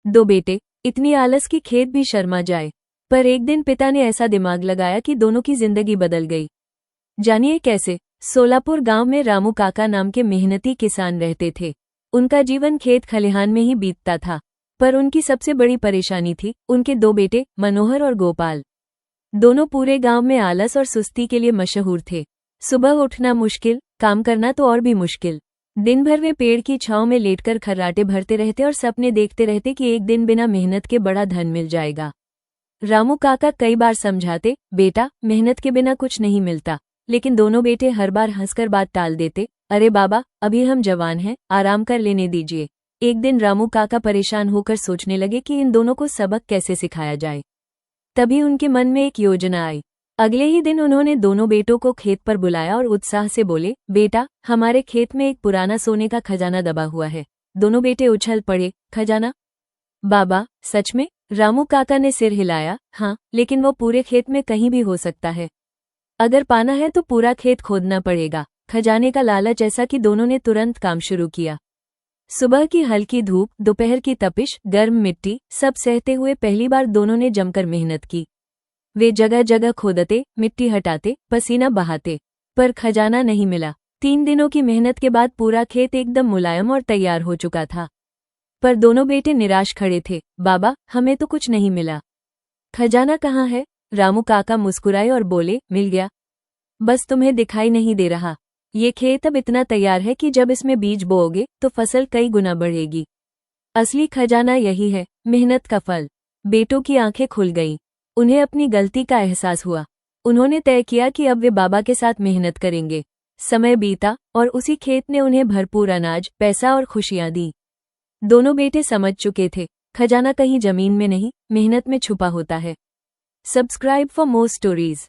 दो बेटे, इतनी आलस की खेत भी शर्मा जाए। पर एक दिन पिता ने ऐसा दिमाग लगाया कि दोनों की जिंदगी बदल गई। जानिए कैसे। सोलापुर गांव में रामू काका नाम के मेहनती किसान रहते थे। उनका जीवन खेत खलिहान में ही बीतता था। पर उनकी सबसे बड़ी परेशानी थी उनके दो बेटे मनोहर और गोपाल। दोनों पूरे गांव में आलस और सुस्ती के लिए मशहूर थे। सुबह उठना मुश्किल, काम करना तो और भी मुश्किल। दिन भर वे पेड़ की छांव में लेटकर खर्राटे भरते रहते और सपने देखते रहते कि एक दिन बिना मेहनत के बड़ा धन मिल जाएगा। रामू काका कई बार समझाते, बेटा मेहनत के बिना कुछ नहीं मिलता, लेकिन दोनों बेटे हर बार हंसकर बात टाल देते। अरे बाबा, अभी हम जवान हैं, आराम कर लेने दीजिए। एक दिन रामू काका परेशान होकर सोचने लगे कि इन दोनों को सबक कैसे सिखाया जाए। तभी उनके मन में एक योजना आई। अगले ही दिन उन्होंने दोनों बेटों को खेत पर बुलाया और उत्साह से बोले, बेटा हमारे खेत में एक पुराना सोने का खजाना दबा हुआ है। दोनों बेटे उछल पड़े, खजाना? बाबा सच में? रामू काका ने सिर हिलाया, हाँ, लेकिन वो पूरे खेत में कहीं भी हो सकता है। अगर पाना है तो पूरा खेत खोदना पड़ेगा। खजाने का लालच ऐसा कि दोनों ने तुरंत काम शुरू किया। सुबह की हल्की धूप, दोपहर की तपिश, गर्म मिट्टी, सब सहते हुए पहली बार दोनों ने जमकर मेहनत की। वे जगह जगह खोदते, मिट्टी हटाते, पसीना बहाते, पर खजाना नहीं मिला। 3 दिनों की मेहनत के बाद पूरा खेत एकदम मुलायम और तैयार हो चुका था। पर दोनों बेटे निराश खड़े थे। बाबा हमें तो कुछ नहीं मिला। खजाना कहाँ है? रामू काका मुस्कुराए और बोले, मिल गया। बस तुम्हें दिखाई नहीं दे रहा। ये खेत अब इतना तैयार है कि जब इसमें बीज बोओगे तो फसल कई गुना बढ़ेगी। असली खजाना यही है, मेहनत का फल। बेटों की आंखें खुल गईं। उन्हें अपनी गलती का एहसास हुआ। उन्होंने तय किया कि अब वे बाबा के साथ मेहनत करेंगे। समय बीता और उसी खेत ने उन्हें भरपूर अनाज, पैसा और खुशियां दी। दोनों बेटे समझ चुके थे, खजाना कहीं जमीन में नहीं, मेहनत में छुपा होता है। Subscribe for more stories.